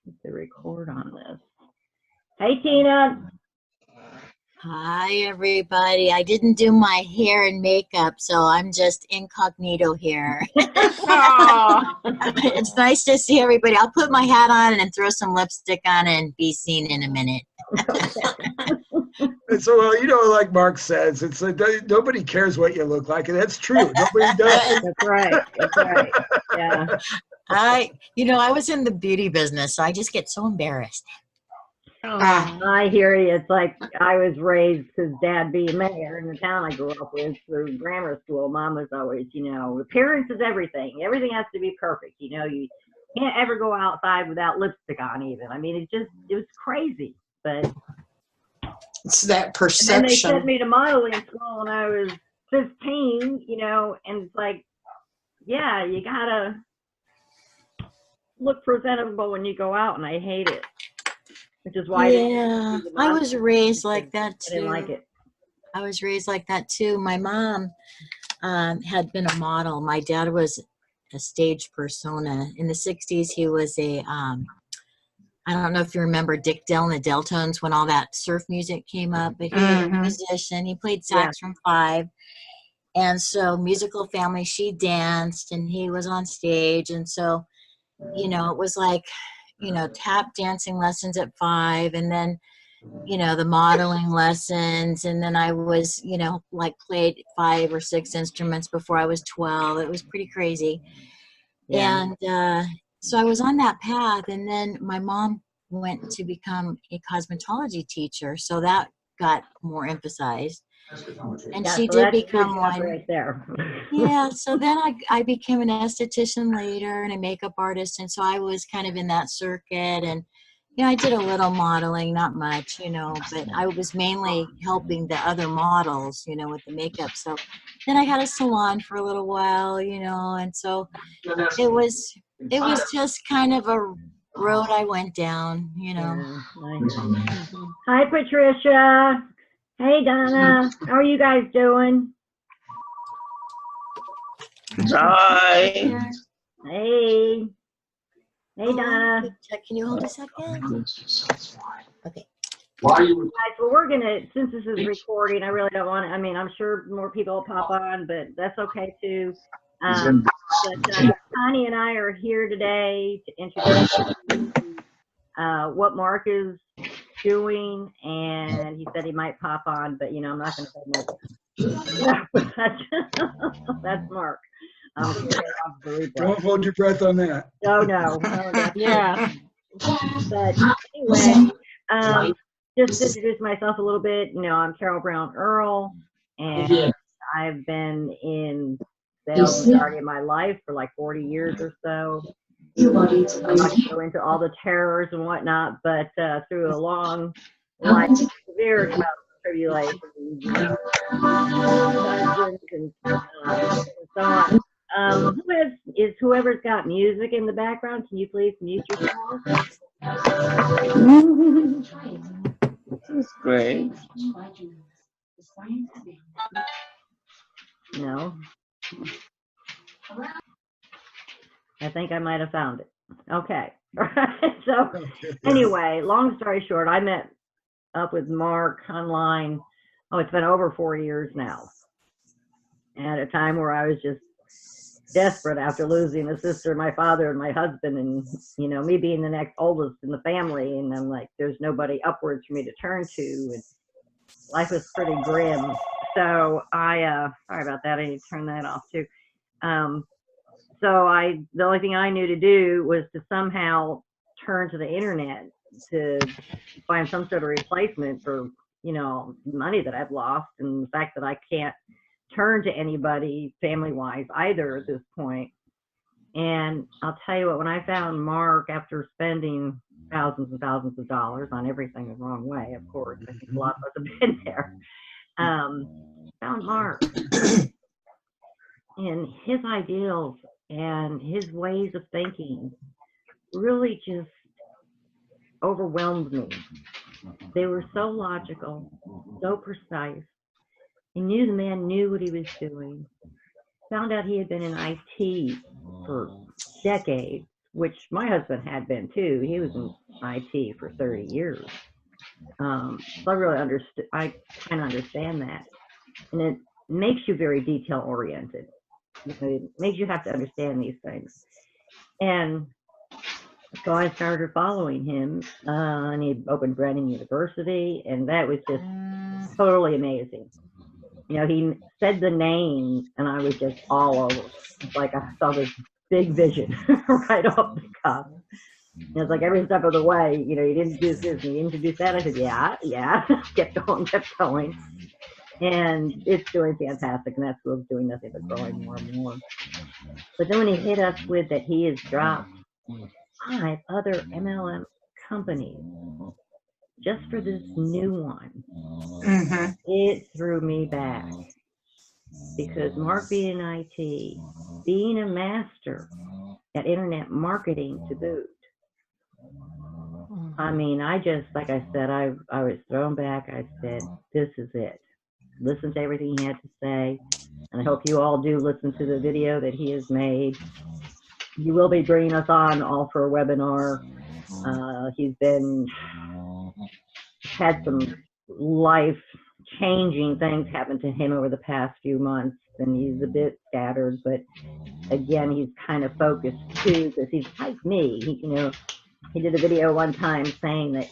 to record on this. Hey, Tina. Hi, everybody. I didn't do my hair and makeup, so I'm just incognito here. It's nice to see everybody. I'll put my hat on and throw some lipstick on and be seen in a minute. So, well, you know, like Mark says, it's like nobody cares what you look like, and that's true. Nobody does. That's right. That's right. Yeah. I was in the beauty business, so I just get so embarrassed. I hear you. It's like I was raised because Dad being mayor in the town I grew up with through grammar school. Mom was always, appearance is everything. Everything has to be perfect. You can't ever go outside without lipstick on even. I mean, it was crazy. But it's that perception. And then they sent me to modeling school when I was 15, and it's like, yeah, you gotta look presentable when you go out, and I hate it. Which is why I was raised like that too. I didn't like it. I was raised like that too. My mom had been a model. My dad was a stage persona. In the 60s, he was I don't know if you remember Dick Dale and the Deltones when all that surf music came up, but he was a musician. He played sax from 5. And so musical family, she danced and he was on stage. And so, it was like, tap dancing lessons at 5, and then, the modeling lessons. And then I was, played 5 or 6 instruments before I was 12. It was pretty crazy. Yeah. And so I was on that path. And then my mom went to become a cosmetology teacher. So that got more emphasized. And she did become one right there. Yeah, so then I became an esthetician later and a makeup artist, and so I was kind of in that circuit. And I did a little modeling, not much, but I was mainly helping the other models, with the makeup. So then I had a salon for a little while, and so it was just kind of a road I went down, Hi, Patricia. Hey, Donna. How are you guys doing? Hi. Hey. Hey, Donna. Can you hold a second? Okay. Guys, well, we're going to, since this is recording, I really don't want to, I'm sure more people will pop on, but that's okay too. But Connie and I are here today to introduce what Mark is doing, and he said he might pop on, but I'm not going to say much. That's Mark. Don't hold your breath on that. No. Yeah. But anyway, just to introduce myself a little bit, I'm Carol Brown Earl, and I've been in sales the majority of my life for like 40 years or so. I'm not going to go into all the terrors and whatnot, but through a long life, severe trials and tribulations, and so on. Whoever's got music in the background, can you please mute yourself? That's great. No. I think I might have found it. Okay. So anyway, long story short, I met up with Mark online. Oh, it's been over 4 years now. At a time where I was just desperate after losing a sister, my father, and my husband, and me being the next oldest in the family, and I'm like, there's nobody upwards for me to turn to, and life was pretty grim. So I sorry about that, I need to turn that off too. So the only thing I knew to do was to somehow turn to the internet to find some sort of replacement for money that I've lost, and the fact that I can't turn to anybody family-wise either at this point. And I'll tell you what, when I found Mark, after spending thousands and thousands of dollars on everything the wrong way, of course, I think a lot of us have been there, found Mark and his ideals and his ways of thinking really just overwhelmed me. They were so logical, so precise. He knew the man knew what he was doing. Found out he had been in IT for decades, which my husband had been too. He was in IT for 30 years. So I really understood, I kind of understand that. And it makes you very detail oriented. It makes you have to understand these things. And so I started following him, and he opened Brandon University, and that was just totally amazing. You know, he said the name, and I was just all over. It's like I saw this big vision right off the cuff. And it's like every step of the way, you know, you introduced this and you introduced that. I said, yeah, kept going. And it's doing fantastic, and that school's doing nothing but growing more and more. But then when he hit us with that he has dropped 5 other MLM companies just for this new one, it threw me back. Because Mark being in IT, being a master at internet marketing to boot, I mean, I just, like I said, I was thrown back. I said, this is it. Listen to everything he had to say. And I hope you all do listen to the video that he has made. He will be bringing us on all for a webinar. He's had some life-changing things happen to him over the past few months, and he's a bit scattered, but again, he's kind of focused too, because he's like me. He did a video one time saying that,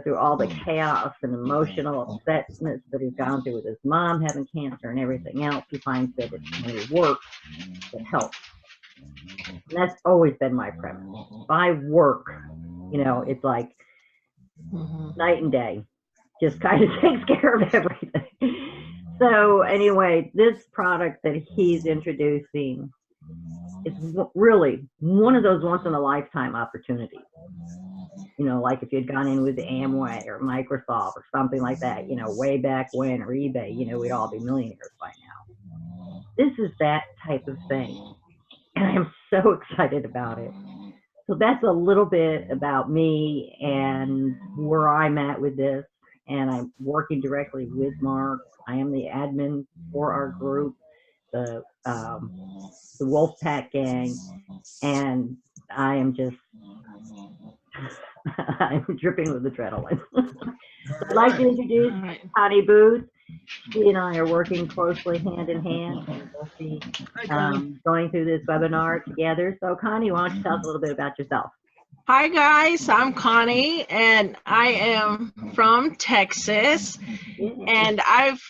through all the chaos and emotional upsetness that he's gone through with his mom having cancer and everything else, he finds that it's when he works that helps. And that's always been my premise. If I work, it's like night and day. Just kind of takes care of everything. So anyway, this product that he's introducing is really one of those once in a lifetime opportunities. Like if you'd gone in with Amway or Microsoft or something like that, way back when, or eBay, we'd all be millionaires by now. This is that type of thing. And I'm so excited about it. So that's a little bit about me and where I'm at with this. And I'm working directly with Mark. I am the admin for our group, the Wolfpack Gang, and I am just, I'm dripping with adrenaline. I'd like to introduce Connie Booth. She and I are working closely hand in hand, and we'll be going through this webinar together. So Connie, why don't you tell us a little bit about yourself? Hi guys, I'm Connie and I am from Texas, and I've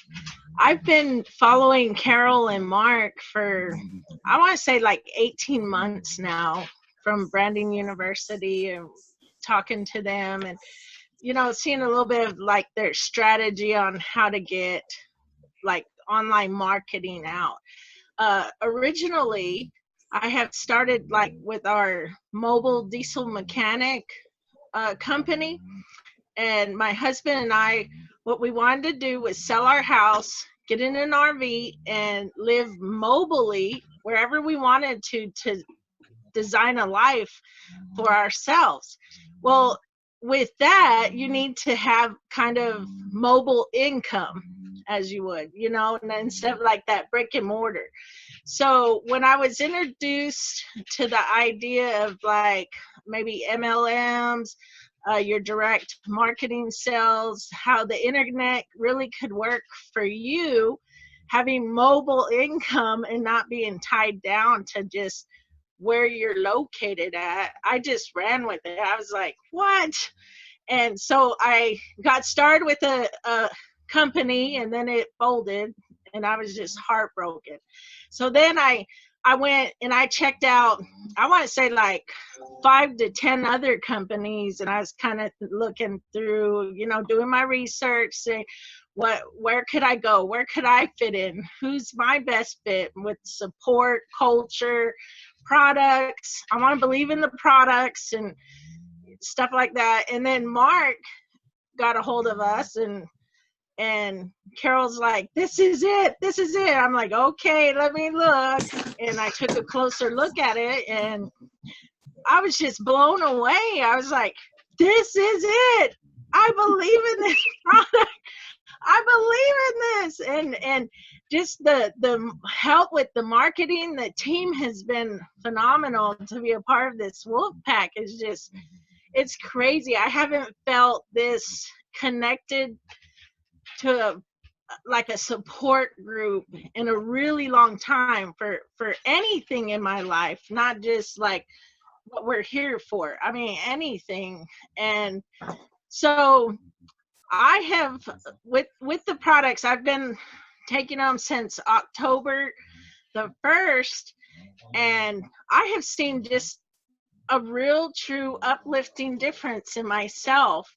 been following Carol and Mark for, I want to say like 18 months now, from Branding University, and talking to them and seeing a little bit of like their strategy on how to get like online marketing out. Originally I have started like with our mobile diesel mechanic company, and my husband and I, what we wanted to do was sell our house, get in an RV, and live mobily wherever we wanted to design a life for ourselves. Well, with that, you need to have kind of mobile income, as you would, and instead of like that brick and mortar. So when I was introduced to the idea of like maybe MLMs, your direct marketing sales, how the internet really could work for you, having mobile income and not being tied down to just where you're located at, I just ran with it. I was like, what? And so I got started with a company, and then it folded, and I was just heartbroken. So then I went and I checked out, I want to say like 5 to 10 other companies, and I was kind of looking through, doing my research, saying where could I go? Where could I fit in? Who's my best fit with support, culture, products? I want to believe in the products and stuff like that. And then Mark got a hold of us, and Carol's like, this is it. I'm like, okay, let me look. And I took a closer look at it, and I was just blown away. I was like, this is it. I believe in this product. I believe in this. And just the help with the marketing, the team has been phenomenal. To be a part of this Wolfpack is just, it's crazy. I haven't felt this connected to like a support group in a really long time for anything in my life, not just like what we're here for. I mean, anything. And so I have, with the products, I've been taking them since October the 1st, and I have seen just a real true uplifting difference in myself.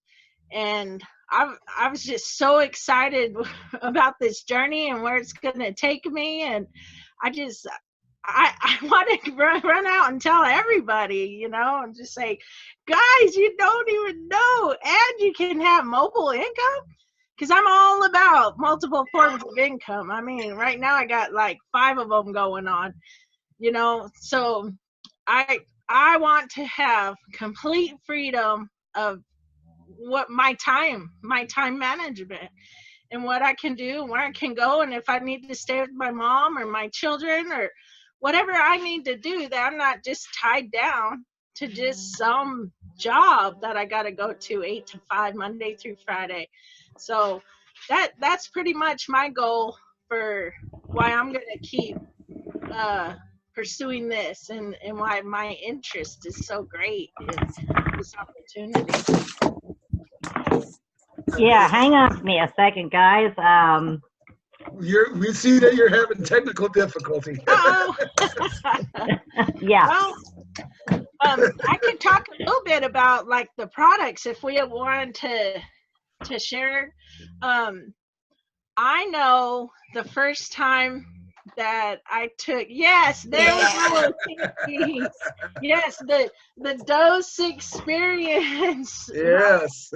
And I was just so excited about this journey and where it's going to take me. And I want to run out and tell everybody, you know, and just say, guys, you don't even know, and you can have mobile income, because I'm all about multiple forms of income. I mean, right now I got like 5 of them going on, you know. So I want to have complete freedom of what my time management, and what I can do and where I can go, and if I need to stay with my mom or my children or whatever I need to do, that I'm not just tied down to just some job that I got to go to 8 to 5 Monday through Friday. So that's pretty much my goal for why I'm going to keep pursuing this, and why my interest is so great in this opportunity. Yeah, hang on to me a second, guys. We see that you're having technical difficulty. Oh. Yeah. Well, I could talk a little bit about like the products if we wanted to share. I know the first time that I took, yes, there we go. Yes, the dose experience. Yes.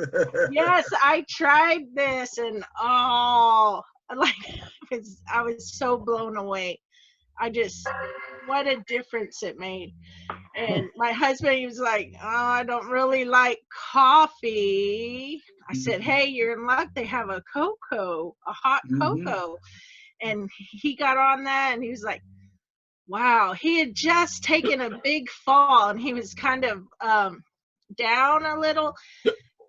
Yes, I tried this, and oh, like I was so blown away. What a difference it made. And my husband, he was like, oh, I don't really like coffee. I said, hey, you're in luck. They have a hot cocoa. And he got on that, and he was like, wow. He had just taken a big fall, and he was kind of down a little.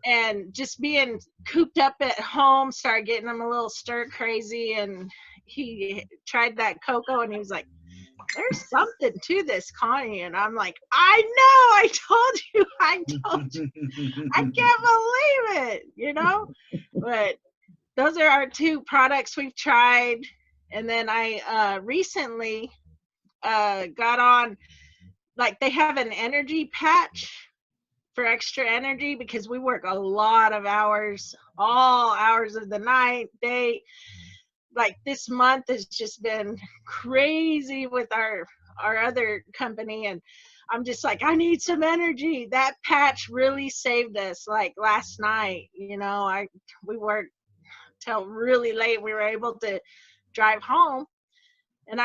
And just being cooped up at home started getting him a little stir crazy. And he tried that cocoa, and he was like, there's something to this, Connie. And I'm like, I know, I told you. I can't believe it, you know? But those are our 2 products we've tried. And then I recently got on, like, they have an energy patch for extra energy, because we work a lot of hours, all hours of the night, day. Like this month has just been crazy with our other company, and I'm just like, I need some energy. That patch really saved us. Like last night, you know, we worked till really late. We were able to drive home, and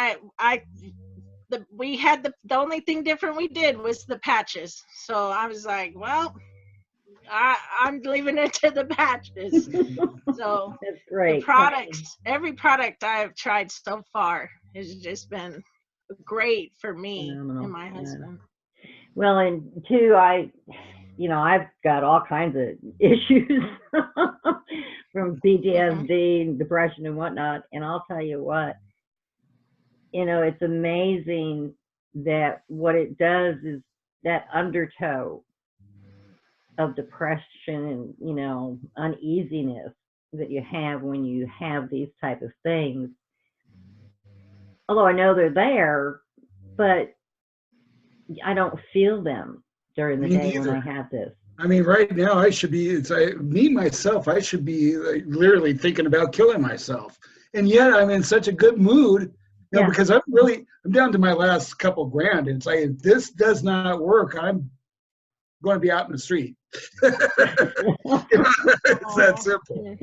the only thing different we did was the patches. So I was like, well, I'm leaving it to the patches. So That's great. the products, every product I've tried so far has just been great for me Phenomenal. and my husband. Well, and 2, I've got all kinds of issues from PTSD, depression, and whatnot. And I'll tell you what, it's amazing that what it does is that undertow of depression and, uneasiness that you have when you have these type of things. Although I know they're there, but I don't feel them during the day when I have this. I mean, right now I should be, I should be literally thinking about killing myself. And yet I'm in such a good mood, because I'm down to my last couple grand. And it's like, if this does not work, I'm going to be out in the street. It's that simple.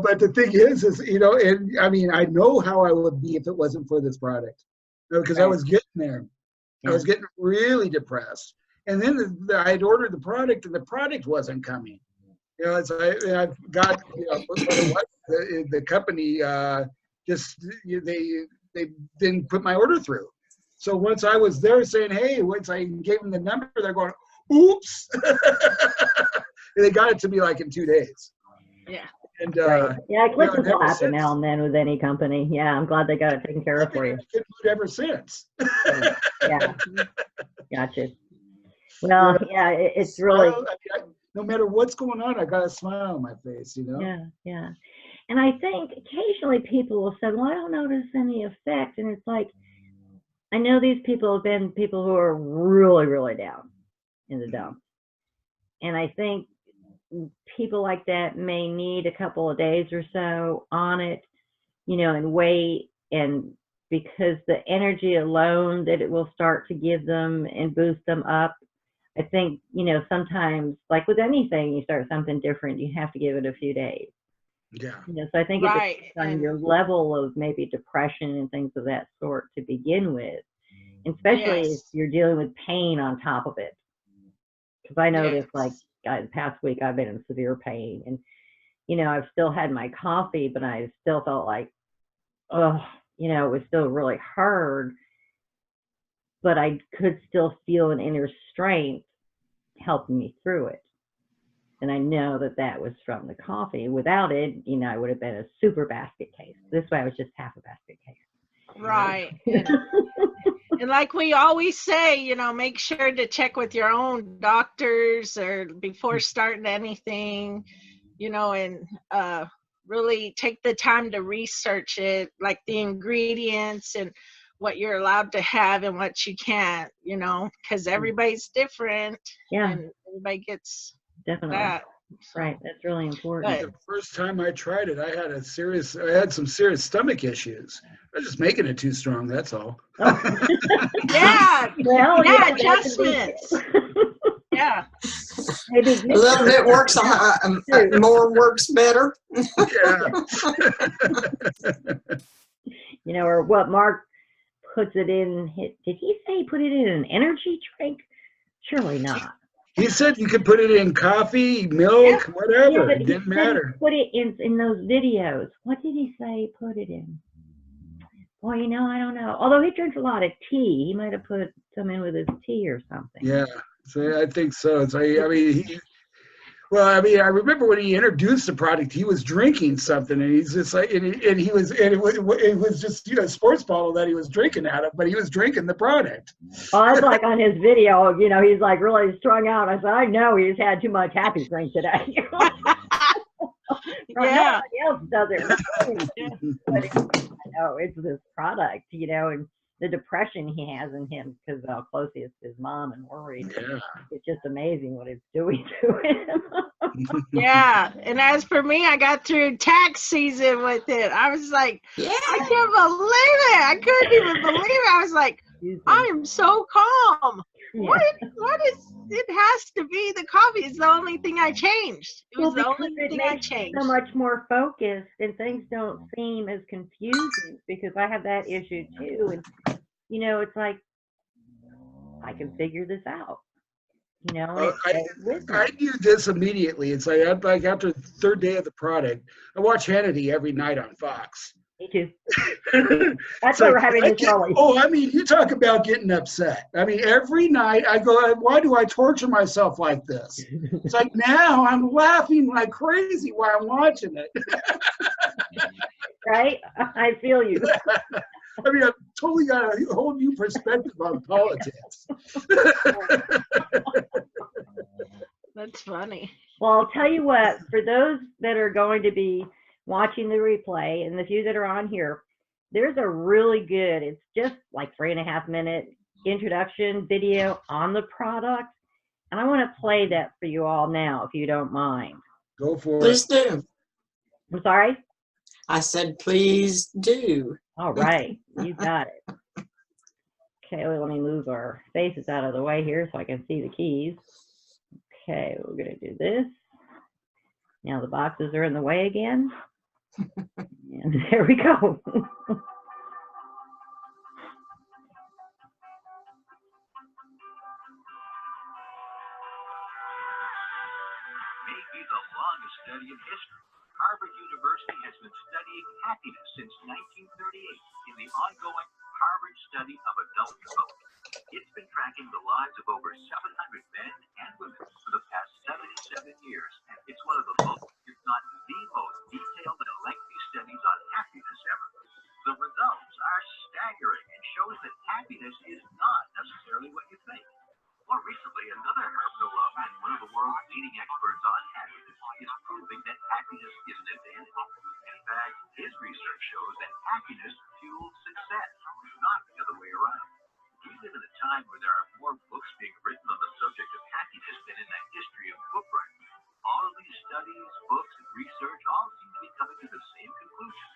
But the thing is, and I mean, I know how I would be if it wasn't for this product, because I was getting there. I was getting really depressed. And then I'd ordered the product, and the product wasn't coming. You know, I've got, you know, what it was, the company they didn't put my order through. So once I was there saying, hey, once I gave them the number, they're going, oops. And they got it to me like in 2 days. Yeah. And Right. Yeah, glitches will ever happen now since. and then with any company. Yeah, I'm glad they got it taken care of for you. I've been good ever since. Yeah, gotcha. Well, yeah, it's really, Smile, no matter what's going on, I got a smile on my face, you know? yeah, yeah. And I think occasionally people will say, well, I don't notice any effect. And it's like, I know these people have been people who are really, really down in the dumps. And I think people like that may need a couple of days or so on it, you know, and wait. And because the energy alone that it will start to give them and boost them up, I think, you know, sometimes, like with anything, you start something different, you have to give it a few days. Yeah. You know, so I think it depends on your level of maybe depression and things of that sort to begin with, and especially if you're dealing with pain on top of it. Because I noticed, like, the past week I've been in severe pain, and you know, I've still had my coffee, but I still felt like, oh, you know, it was still really hard, but I could still feel an inner strength helping me through it. And I know that that was from the coffee. Without it, you know, I would have been a super basket case. This way I was just half a basket case. Right. And like we always say, you know, make sure to check with your own doctors or before starting anything, you know, and really take the time to research it, like the ingredients and what you're allowed to have and what you can't, you know, because everybody's different. Yeah. And everybody gets Definitely. that. So, right. That's really important. The first time I tried it, I had some serious stomach issues. I was just making it too strong, that's all. Oh. yeah. Well, yeah, adjustments. Yeah. Maybe A little bit works, more works better. Yeah. You know, or what Mark puts it in. Did he say he put it in an energy drink? Surely not. He said you could put it in coffee, milk, whatever. It didn't matter. Put it in those videos. What did he say he put it in? Well, you know, I don't know. Although he drinks a lot of tea, he might have put some in with his tea or something. Yeah, so I think so. So I mean, I remember when he introduced the product, he was drinking something, and he's just like, it was just, you know, a sports bottle that he was drinking out of, but he was drinking the product. Oh, it's like on his video, you know, he's like really strung out. I said, I know he's had too much happy drink today. Yeah. Nobody else does it. But I know it's this product, you know, and the depression he has in him because of how close he is to his mom and worried. Yeah. It's just amazing what it's doing to him. Yeah. And as for me, I got through tax season with it. I was like, I can't believe it. I couldn't even believe it. I was like, I am so calm. Yeah. What is it? Has to be the coffee. It's the only thing I changed. It was the only thing I changed. So much more focused, and things don't seem as confusing because I have that issue too. And you know, it's like I can figure this out. You know, I knew this immediately. It's like after the third day of the product, I watch Hannity every night on Fox. Me too. That's why we're having this early. Oh, I mean, you talk about getting upset. I mean, every night I go, why do I torture myself like this? It's like now I'm laughing like crazy while I'm watching it. Right? I feel you. I mean, I've totally got a whole new perspective on politics. That's funny. Well, I'll tell you what, for those that are going to be watching the replay and the few that are on here, there's a really good, it's just like 3.5 minute introduction video on the product. And I want to play that for you all now, if you don't mind. Go for Please it. do. I'm sorry? I said, please do. All right, you got it. Okay, well, let me move our faces out of the way here so I can see the keys. Okay, we're gonna do this. Now the boxes are in the way again. And there we go. may be the longest study in history. Harvard University has been studying happiness since 1938 in the ongoing Harvard study of adult development. It's been tracking the lives of over 700 men and women for the past 77 years. It's one of the most, if not the most, detailed and lengthy studies on happiness ever. The results are staggering and shows that happiness is not necessarily what you think. More recently, another herbologist and one of the world's leading experts on happiness is proving that happiness is an advantage. In fact, his research shows that happiness fuels success, not the other way around. We live in a time where there are more books being written on the subject of happiness than in the history of book writing. All of these studies, books, and research all seem to be coming to the same conclusion,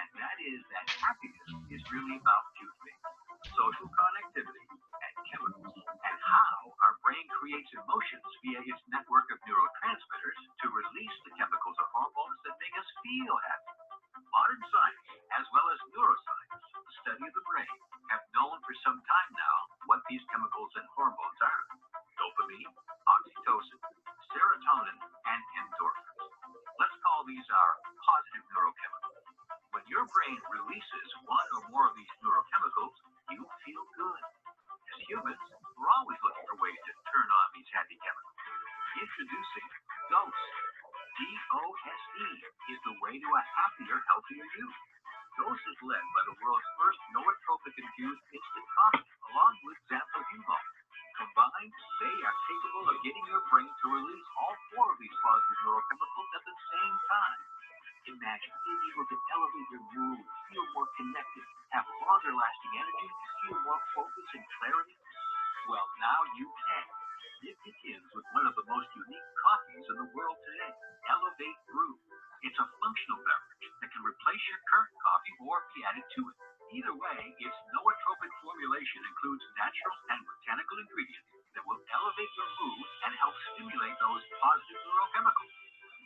and that is that happiness is really about two things: social connectivity and chemicals, and how our brain creates emotions via its network of neurotransmitters to release the chemicals or hormones that make us feel happy. Modern science, as well as neuroscience, the study of the brain, have known for some time now what these chemicals and hormones are: dopamine, oxytocin, serotonin, and endorphins. Let's call these our positive neurochemicals. When your brain releases one or more of these neurochemicals, you feel good. As humans, we're always looking for ways to turn on these happy chemicals. Introducing DOSE. D-O-S-E is the way to a happier, healthier you. DOSE is led by the world's first nootropic-infused instant coffee, along with xanthohumol. Combined, they are capable of getting your brain to release all four of these positive neurochemicals at the same time. Imagine being able to elevate your mood, feel more connected, have longer-lasting energy, feel more focus and clarity. Well, now you can. It begins with one of the most unique coffees in the world today, Elevate Brew. It's a functional beverage that can replace your current coffee or be added to it. Either way, its nootropic formulation includes natural and botanical ingredients that will elevate your mood and help stimulate those positive neurochemicals.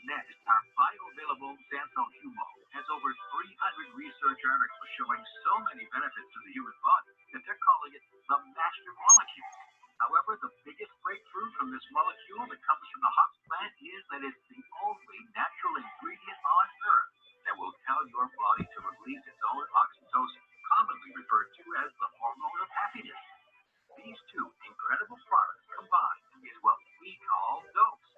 Next, our bioavailable xanthohumol has over 300 research articles showing so many benefits to the human body that they're calling it the master molecule. However, the biggest breakthrough from this molecule that comes from the hops plant is that it's the only natural ingredient on Earth that will tell your body to release its own oxytocin, commonly referred to as the hormone of happiness. These two incredible products combined is what we call DOSE.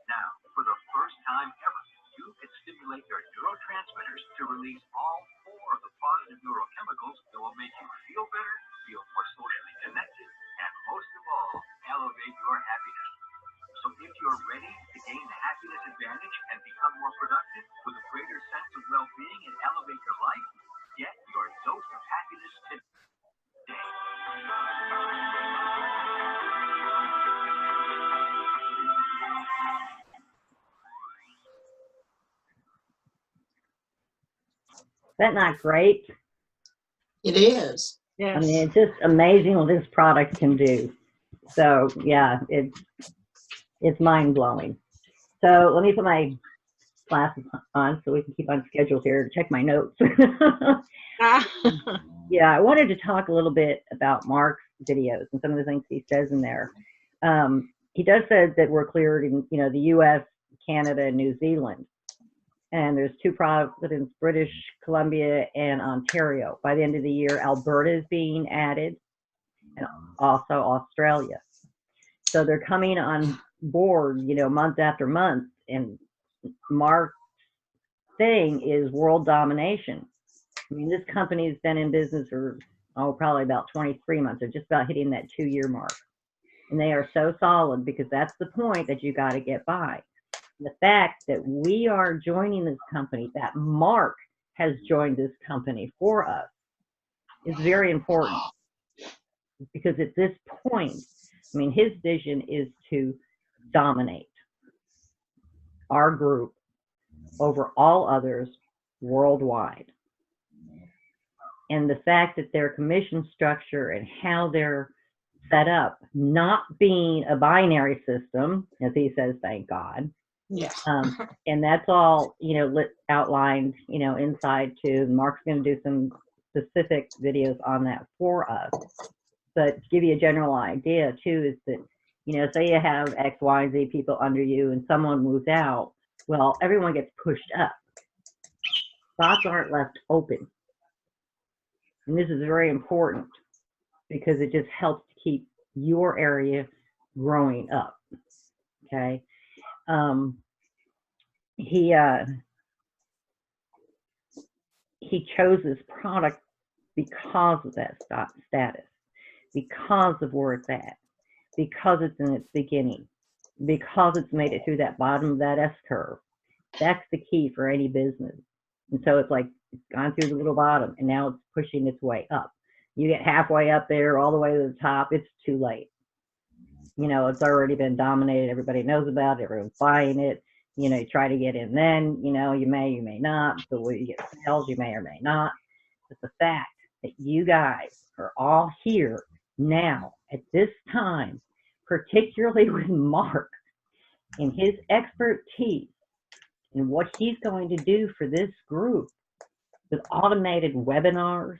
Now, for the first time ever, you can stimulate your neurotransmitters to release all four of the positive neurochemicals that will make you feel better, feel more socially connected, and most of all, elevate your happiness. So if you're ready to gain the happiness advantage and become more productive with a greater sense of well-being and elevate your life, get your dose of happiness today. Is that not great? It is. Yes. I mean, it's just amazing what this product can do. So yeah, it's mind blowing. So let me put my glasses on so we can keep on schedule here. Check my notes. Yeah, I wanted to talk a little bit about Mark's videos and some of the things he says in there. He does say that we're cleared in, the U.S., Canada, and New Zealand. And there's 2 provinces, British Columbia and Ontario. By the end of the year, Alberta is being added, and also Australia. So they're coming on board, month after month. And Mark's thing is world domination. I mean, this company has been in business for, probably about 23 months. They're just about hitting that 2-year mark. And they are so solid because that's the point that you got to get by. The fact that we are joining this company, that Mark has joined this company for us, is very important. Because at this point, I mean, his vision is to dominate our group over all others worldwide. And the fact that their commission structure and how they're set up, not being a binary system, as he says, thank God. Yeah. And that's all, outlined, inside too. Mark's going to do some specific videos on that for us. But to give you a general idea too, is that You know, say you have X, Y, Z people under you and someone moves out, well, everyone gets pushed up. Spots aren't left open. And this is very important because it just helps to keep your area growing up. Okay. He chose this product because of that status, because of where it's at, because it's in its beginning, because it's made it through that bottom of that S curve. That's the key for any business. And so it's like it's gone through the little bottom and now it's pushing its way up. You get halfway up there, all the way to the top, it's too late. You know, it's already been dominated. Everybody knows about it. Everyone's buying it. You know, you try to get in then, you know, you may not. The way you get sales, you may or may not. But the fact that you guys are all here now at this time, particularly with Mark and his expertise and what he's going to do for this group with automated webinars,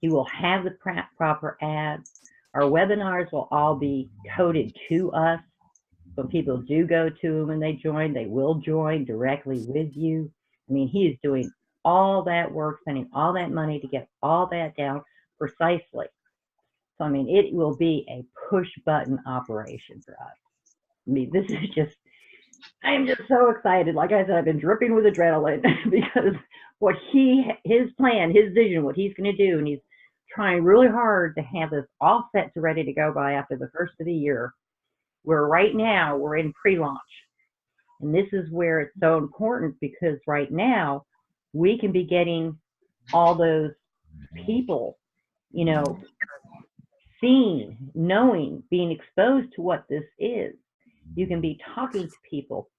he will have the proper ads. Our webinars will all be coded to us. When people do go to them and they join, they will join directly with you. I mean, he is doing all that work, spending all that money to get all that down precisely. So, I mean, it will be a push button operation for us. I mean, this is just, I am just so excited. Like I said, I've been dripping with adrenaline because what his plan, his vision, what he's going to do, and he's trying really hard to have this all set to ready to go by after the first of the year, where right now we're in pre-launch. And this is where it's so important because right now we can be getting all those people, you know, seeing, knowing, being exposed to what this is. You can be talking to people.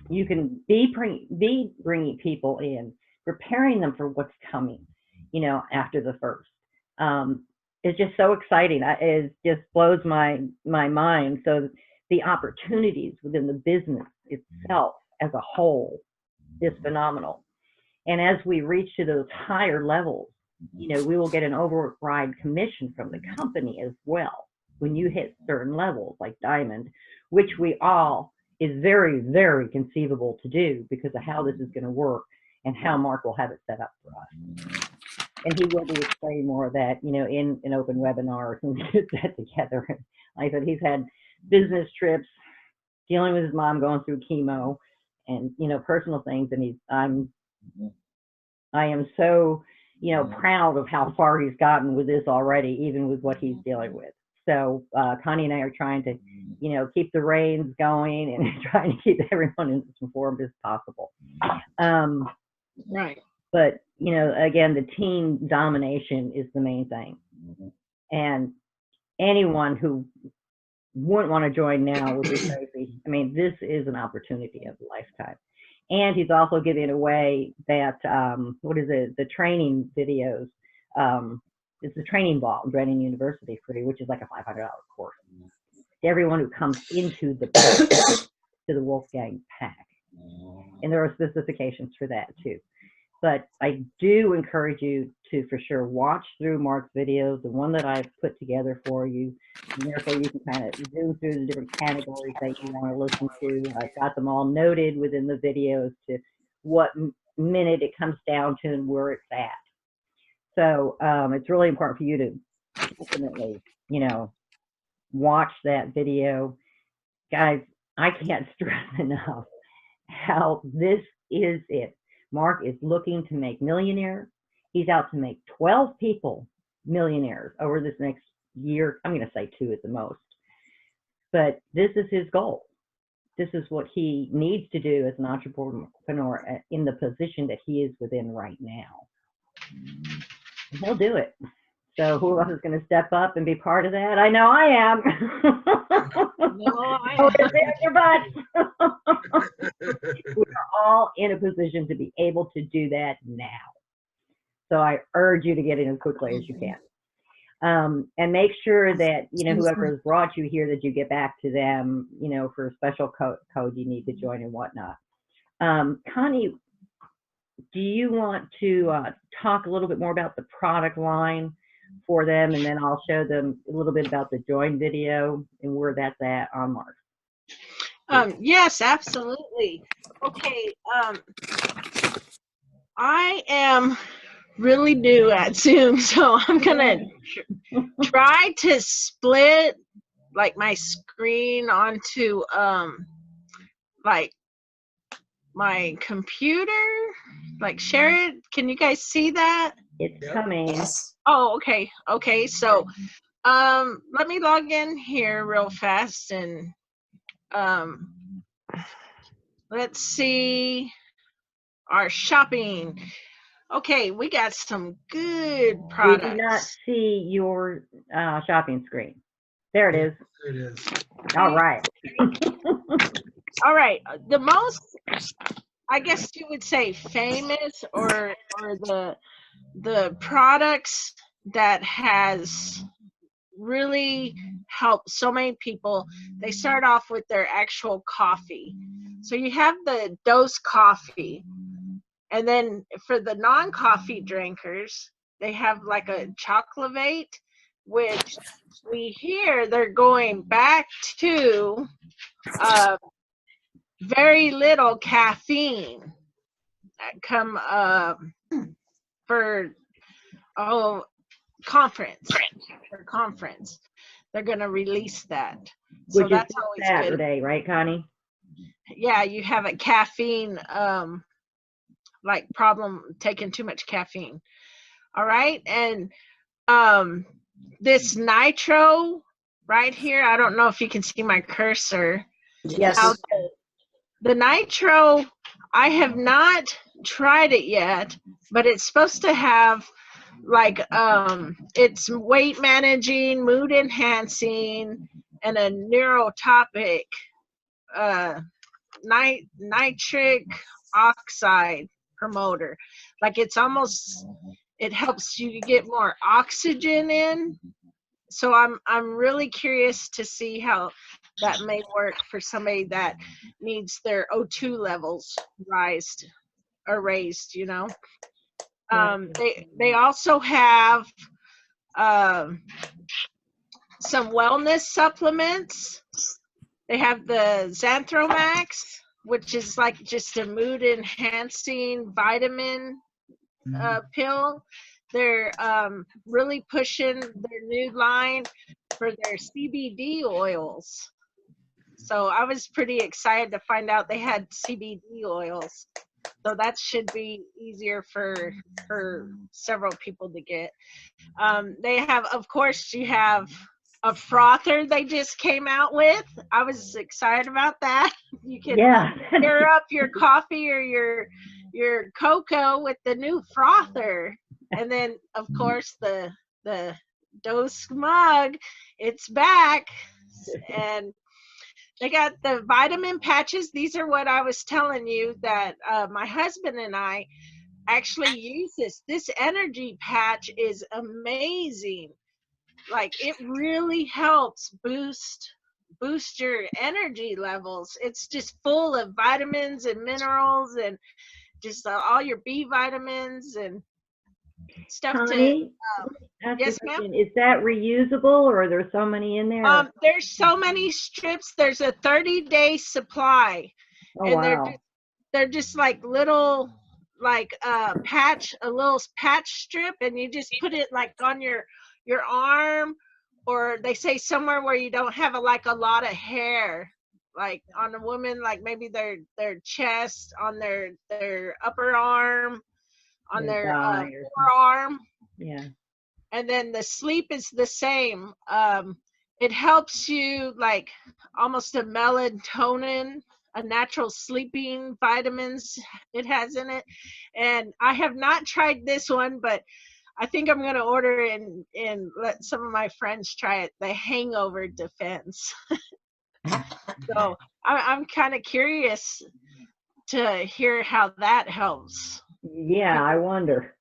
You can be bringing people in, preparing them for what's coming, you know, after the first. It's just so exciting. It just blows my mind. So the opportunities within the business itself as a whole is phenomenal. And as we reach to those higher levels, you know, we will get an override commission from the company as well when you hit certain levels like diamond, which we all is very, very conceivable to do because of how this is going to work and how Mark will have it set up for us. And he will be explaining more of that, you know, in open webinars and get that together. Like I said, he's had business trips, dealing with his mom going through chemo and, you know, personal things. And I am so, you know, proud of how far he's gotten with this already, even with what he's dealing with. So Connie and I are trying to, you know, keep the reins going and trying to keep everyone as informed as possible. Right. But, you know, again, the team domination is the main thing. And anyone who wouldn't want to join now would be crazy. I mean, this is an opportunity of a lifetime. And he's also giving away that, what is it, the training videos. It's the training ball, Brennan University free, which is like a $500 course. Everyone who comes into the to the Wolfgang pack. And there are specifications for that too. But I do encourage you to, for sure, watch through Mark's videos, the one that I've put together for you. And therefore, you can kind of zoom through the different categories that you want to listen to. I've got them all noted within the videos to what minute it comes down to and where it's at. So it's really important for you to ultimately, you know, watch that video. Guys, I can't stress enough how this is it. Mark is looking to make millionaires. He's out to make 12 people millionaires over this next year. I'm going to say 2 at the most. But this is his goal. This is what he needs to do as an entrepreneur in the position that he is within right now. And he'll do it. So who else is going to step up and be part of that? I know I am. No, I We are all in a position to be able to do that now. So I urge you to get in as quickly as you can. And make sure that, you know, whoever has brought you here, that you get back to them, you know, for a special code you need to join and whatnot. Connie, do you want to talk a little bit more about the product line? for them, and then I'll show them a little bit about the join video and where that's at on Mars. Yes, absolutely. Okay. I am really new at Zoom, so I'm gonna try to split like my screen onto like my computer, like share it. Can you guys see that? It's coming. Yes. Oh, okay. Okay, so let me log in here real fast and let's see our shopping. Okay, we got some good We products. do not see your shopping screen. There it is. There it is. All right. All right, the most, I guess you would say, famous or the products that has really helped so many people. They start off with their actual coffee. So you have the dose coffee, and then for the non-coffee drinkers, they have like a chocolate, which we hear they're going back to very little caffeine come for conference. They're going to release that. So Which that's is always Saturday, right, Connie? good. Yeah, you have a caffeine like problem taking too much caffeine. All right, and this nitro right here, I don't know if you can see my cursor. Yes. Now, the nitro, I have not tried it yet, but it's supposed to have like it's weight managing, mood enhancing, and a neurotopic nitric oxide promoter. Like it's almost, it helps you to get more oxygen in. So I'm really curious to see how that may work for somebody that needs their O2 levels raised, you know. They also have some wellness supplements. They have the Xanthromax, which is like just a mood enhancing vitamin pill. They're really pushing their new line for their CBD oils. So I was pretty excited to find out they had CBD oils. So that should be easier for several people to get. They have, of course, you have a frother they just came out with. I was excited about that. You can stir up your coffee or your cocoa with the new frother. And then, of course, the Dose mug, it's back. And they got the vitamin patches. These are what I was telling you that my husband and I actually use this. This energy patch is amazing. Like it really helps boost your energy levels. It's just full of vitamins and minerals and just all your B vitamins and stuff. Connie, yes, ma'am. Is that reusable, or are there so many in there? There's so many strips. There's a 30-day supply. Oh, and wow. they're just like little, like a little patch strip, and you just put it like on your arm, or they say somewhere where you don't have a lot of hair, like on a woman, like maybe their chest, on their upper arm, on their forearm. Yeah. And then the sleep is the same. It helps you, like almost a melatonin, a natural sleeping vitamins it has in it. And I have not tried this one, but I think I'm going to order and let some of my friends try it, the hangover defense. So I'm kind of curious to hear how that helps. Yeah, I wonder.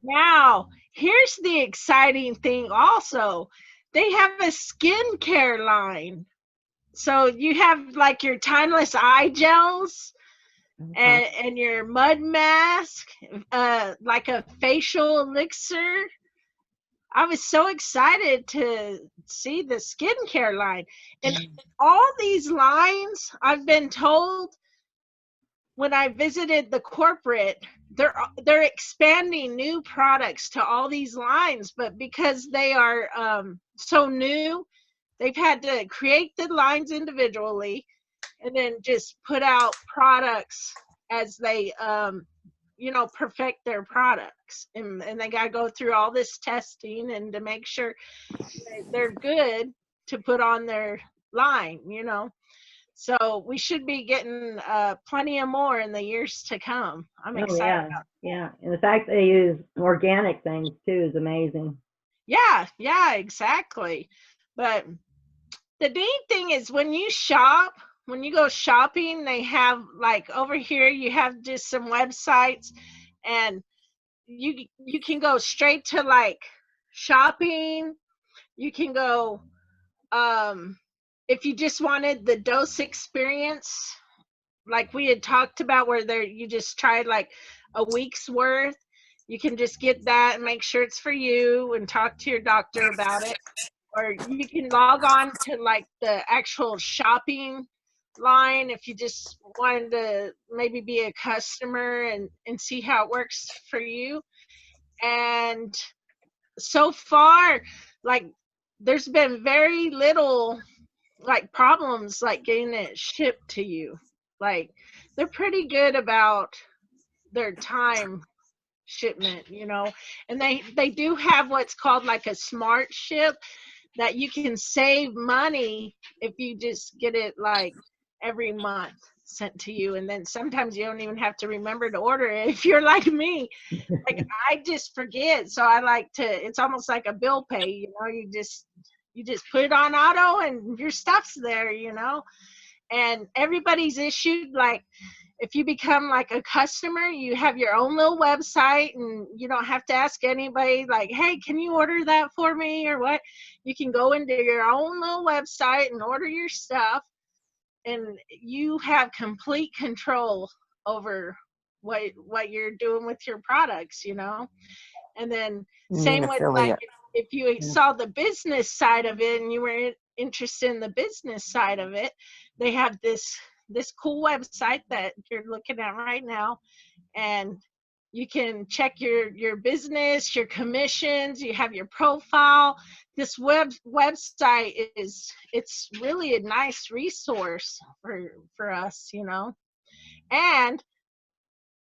Now, here's the exciting thing also. They have a skincare line. So you have like your timeless eye gels. and your mud mask, like a facial elixir. I was so excited to see the skincare line. And all these lines, I've been told when I visited the corporate, they're expanding new products to all these lines, but because they are so new, they've had to create the lines individually and then just put out products as they perfect their products, and they got to go through all this testing and to make sure they're good to put on their line, so we should be getting plenty of more in the years to come. I'm excited about that. Yeah, and the fact they use organic things too is amazing. Yeah, exactly. But the neat thing is when you go shopping, they have, like, over here you have just some websites, and you can go straight to, like, shopping. You can go if you just wanted the dose experience, like we had talked about, where you just tried like a week's worth. You can just get that and make sure it's for you and talk to your doctor about it. Or you can log on to like the actual shopping line if you just wanted to maybe be a customer and see how it works for you. And so far, like, there's been very little like problems like getting it shipped to you. Like, they're pretty good about their time shipment, and they do have what's called like a smart ship, that you can save money if you just get it like every month sent to you, and then sometimes you don't even have to remember to order it if you're like me. Like, I just forget, so I like to, it's almost like a bill pay, you just put it on auto and your stuff's there, and everybody's issued, like, if you become like a customer, you have your own little website, and you don't have to ask anybody like, hey, can you order that for me or what? You can go into your own little website and order your stuff, and you have complete control over what you're doing with your products, And then same with, like, if you saw the business side of it and you were interested in the business side of it, they have this cool website that you're looking at right now, and you can check your business, your commissions, you have your profile. This website it's really a nice resource for us, And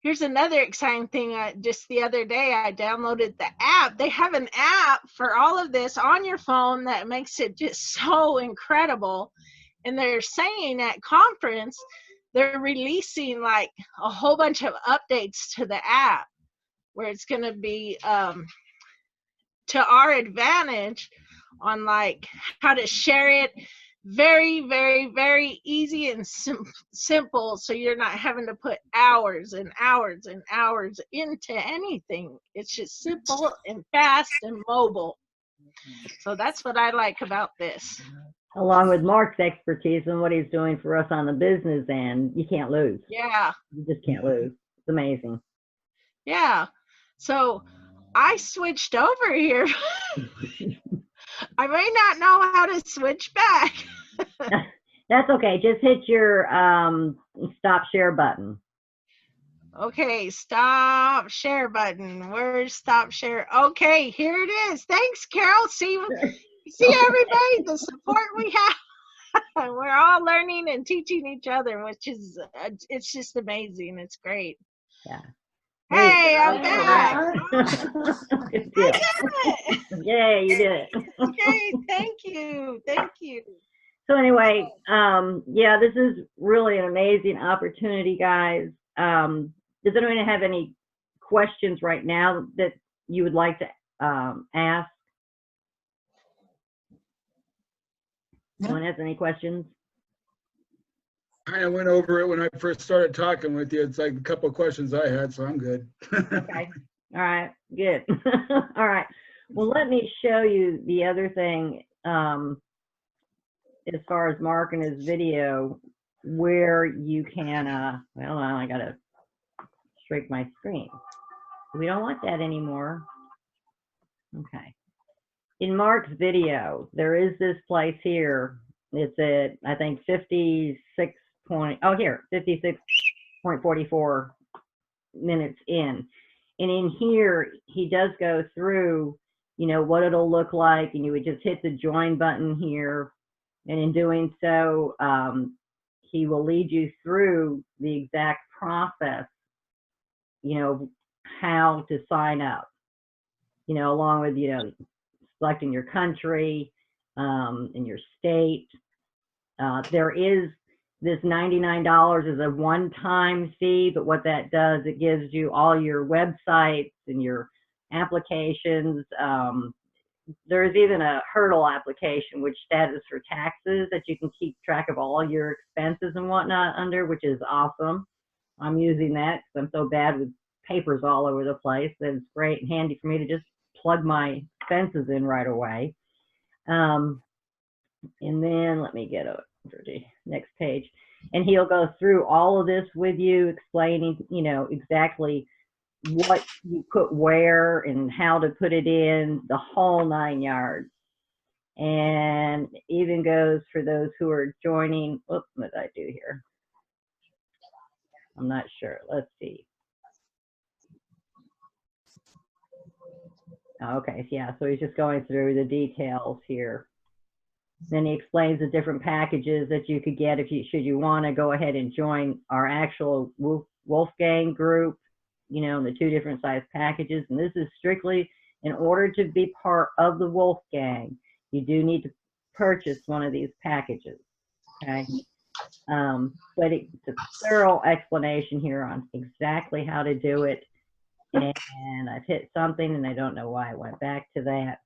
here's another exciting thing. Just the other day, I downloaded the app. They have an app for all of this on your phone that makes it just so incredible. And they're saying at conference, they're releasing like a whole bunch of updates to the app, where it's going to be to our advantage on like how to share it. Very, very, very easy and simple, so you're not having to put hours and hours and hours into anything. It's just simple and fast and mobile. So that's what I like about this. Along with Mark's expertise and what he's doing for us on the business end, you can't lose. Yeah. You just can't lose. It's amazing. Yeah. So I switched over here. I may not know how to switch back. That's okay. Just hit your stop share button. Okay, stop share button. Where's stop share? Okay, here it is. Thanks, Carol. See everybody, the support we have. We're all learning and teaching each other, which is, it's just amazing. It's great. Yeah. Hey, I'm back. Good deal. Yay, you did it. Okay, thank you. Thank you. So anyway, yeah, this is really an amazing opportunity, guys. Does anyone have any questions right now that you would like to ask? Anyone has any questions? I went over it when I first started talking with you. It's like a couple of questions I had, so I'm good. Okay. All right. Good. All right. Well, let me show you the other thing as far as Mark and his video. where you can, well, I gotta shrink my screen. We don't want that anymore. Okay. In Mark's video, there is this place here. It's at, I think, 56 point, oh, here, 56.44 minutes in. And in here, he does go through, you know, what it'll look like, and you would just hit the join button here. And in doing so, he will lead you through the exact process, you know, how to sign up, you know, along with, you know, selecting your country and your state. There is this $99 is a one-time fee, but what that does, it gives you all your websites and your applications. There's even a hurdle application, which status for taxes, that you can keep track of all your expenses and whatnot under, which is awesome. I'm using that because I'm so bad with papers all over the place that it's great and handy for me to just plug my expenses in right away. And then let me get over to the next page. And he'll go through all of this with you, explaining, you know, exactly what you put where and how to put it in, the whole 9 yards. And even goes for those who are joining. Oops, what did I do here? I'm not sure. Let's see. Okay, yeah, so he's just going through the details here. Then he explains the different packages that you could get if you, should you want to go ahead and join our actual Wolfgang group, you know, the 2 different size packages. And this is strictly in order to be part of the Wolfgang. You do need to purchase one of these packages, okay? But it's a thorough explanation here on exactly how to do it. And I've hit something and I don't know why I went back to that.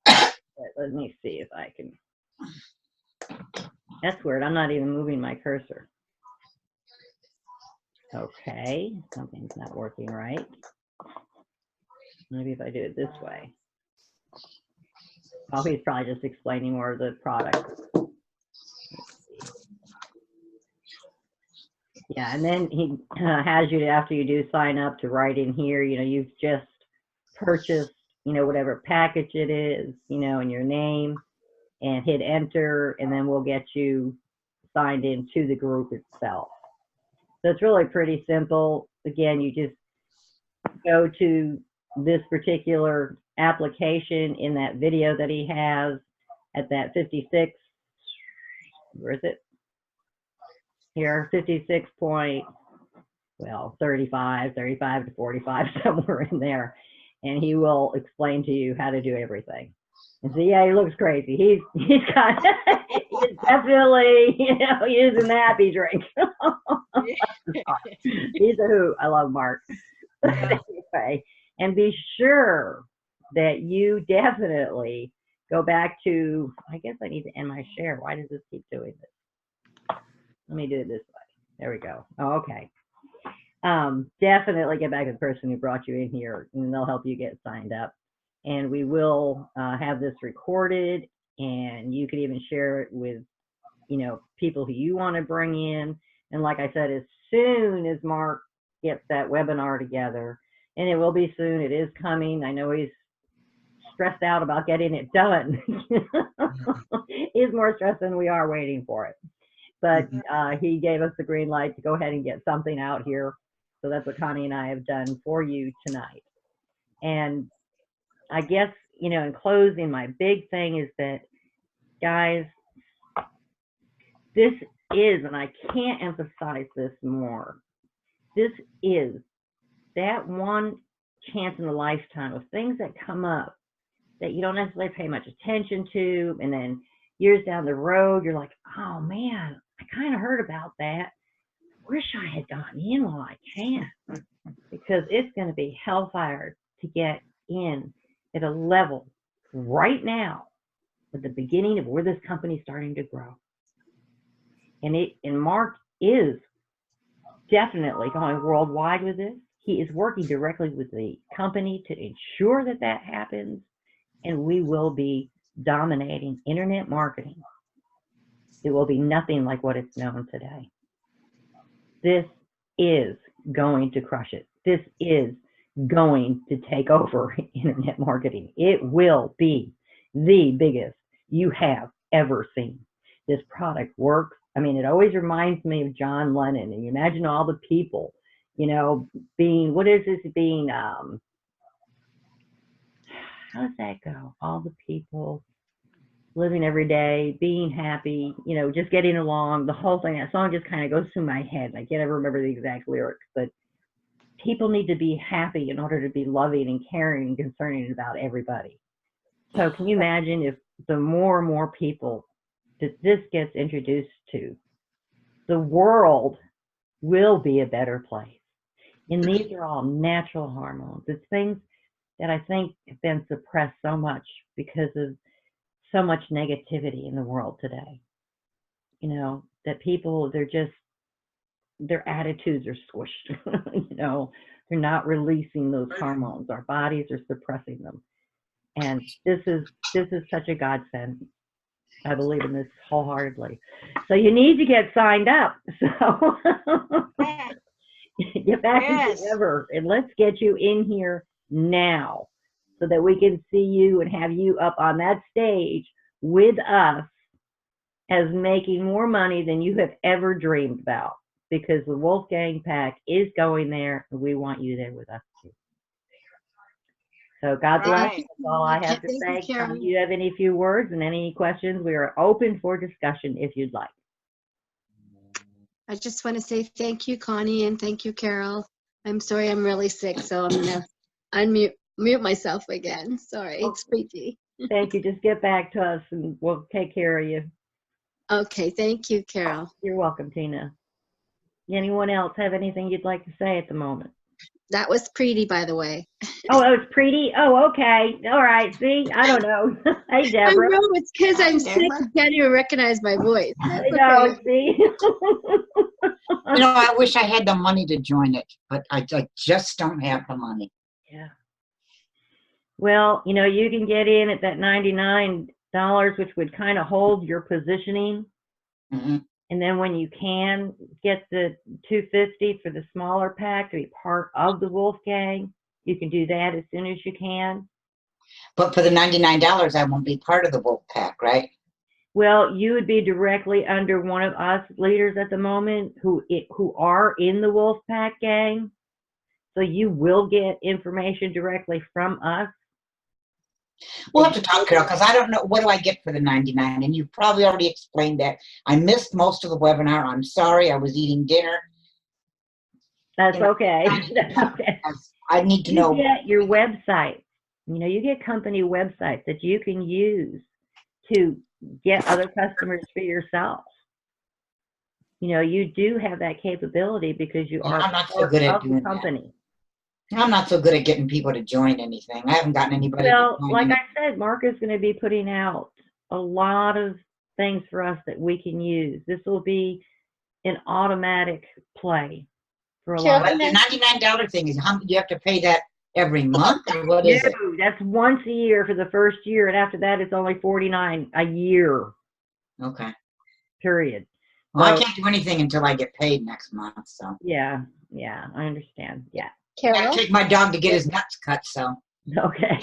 But let me see if I can. That's weird. I'm not even moving my cursor. Okay, something's not working right. Maybe if I do it this way. Oh, he's probably just explaining more of the product. Yeah, and then he has you, after you do sign up, to write in here, you know, you've just purchased, you know, whatever package it is, you know, and your name, and hit enter, and then we'll get you signed into the group itself. So it's really pretty simple. Again, you just go to this particular application in that video that he has at that 56, where is it? Here, 56 point, well, 35 to 45, somewhere in there. And he will explain to you how to do everything. And so, yeah, he looks crazy. He's got, he's definitely, you know, using the happy drink. He's a hoot. I love Mark. Anyway, and be sure that you definitely go back to, I guess I need to end my share. Why does this keep doing this? Let me do it this way. There we go. Oh, okay. Definitely get back to the person who brought you in here, and they'll help you get signed up. And we will have this recorded, and you can even share it with, you know, people who you want to bring in. And like I said, as soon as Mark gets that webinar together, and it will be soon, it is coming. I know he's stressed out about getting it done. He's more stressed than we are waiting for it. But he gave us the green light to go ahead and get something out here. So that's what Connie and I have done for you tonight. And I guess, you know, in closing, my big thing is that, guys, this is, and I can't emphasize this more, this is that one chance in a lifetime of things that come up that you don't necessarily pay much attention to, and then years down the road, you're like, oh man, I kind of heard about that. Wish I had gotten in while I can, because it's going to be hellfire to get in at a level right now at the beginning of where this company's starting to grow. And Mark is definitely going worldwide with this. He is working directly with the company to ensure that that happens, and we will be dominating internet marketing it will be nothing like what it's known today. This is going to crush it. This is going to take over internet marketing. It will be the biggest you have ever seen. This product works. I mean, it always reminds me of John Lennon, and you imagine all the people, you know, being, what is this being, how does that go? All the people living every day, being happy, you know, just getting along, the whole thing. That song just kind of goes through my head. I can't ever remember the exact lyrics, but people need to be happy in order to be loving and caring and concerning about everybody. So can you imagine if the more and more people that this gets introduced to, the world will be a better place. And these are all natural hormones. It's things that I think have been suppressed so much because of so much negativity in the world today. You know, that people, their attitudes are squished. You know, they're not releasing those hormones. Our bodies are suppressing them. And this is such a godsend. I believe in this wholeheartedly. So you need to get signed up. So get back together and let's get you in here now so that we can see you and have you up on that stage with us as making more money than you have ever dreamed about, because the Wolfgang Pack is going there and we want you there with us too. So God bless. That's all I have to say. Do you have any few words and any questions? We are open for discussion if you'd like. I just want to say thank you, Connie, and thank you, Carol. I'm sorry I'm really sick, so I'm going to mute myself again. Sorry, it's Preeti. Thank you. Just get back to us and we'll take care of you. Okay, thank you, Carol. You're welcome, Tina. Anyone else have anything you'd like to say at the moment? That was Preeti, by the way. Oh, it was Preeti? Oh, okay. All right. See, I don't know. Hey, Deborah. I know, it's because I'm sick. You can't even recognize my voice. That's I know, okay. see? You know, I wish I had the money to join it, but I just don't have the money. Yeah. Well, you know, you can get in at that $99, which would kind of hold your positioning. Mm-hmm. And then when you can get the $250 for the smaller pack to be part of the Wolfgang, you can do that as soon as you can. But for the $99, I won't be part of the Wolfpack, right? Well, you would be directly under one of us leaders at the moment who are in the Wolfpack gang. So you will get information directly from us. We'll have to talk, Carol, because I don't know. What do I get for the $99? And you probably already explained that. I missed most of the webinar. I'm sorry. I was eating dinner. That's okay. That's okay. I need to know. You get your website. You know, you get company websites that you can use to get other customers for yourself. You know, you do have that capability because you are I'm not so good at doing company. I'm not so good at getting people to join anything. I haven't gotten anybody. Well, like I said, Mark is going to be putting out a lot of things for us that we can use. This will be an automatic play for a lot. But the $99 thing is, how you have to pay that every month, or what is it? That's once a year for the first year, and after that, it's only $49 a year. Okay. Period. Well, So, I can't do anything until I get paid next month. So. Yeah, I understand. Yeah. Carol? I gotta take my dog to get his nuts cut. So. Okay.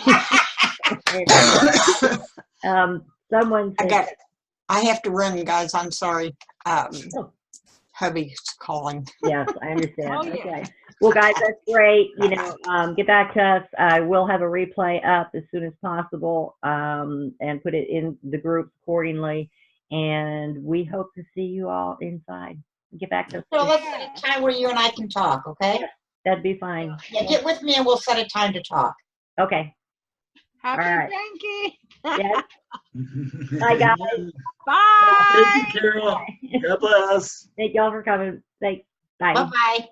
Someone said, I have to run, guys. I'm sorry. Hubby's calling. Yes, I understand. Oh, yeah. Okay. Well, guys, that's great. You know, get back to us. I will have a replay up as soon as possible, and put it in the group accordingly. And we hope to see you all inside. Get back to us. So let's set a time where you and I can talk, okay? That'd be fine. Yeah, get with me and we'll set a time to talk. Okay. Happy All right. drinking. Yes. Bye, guys. Bye. Thank you, Carol. God bless. Thank y'all for coming. Thanks. Bye. Bye-bye.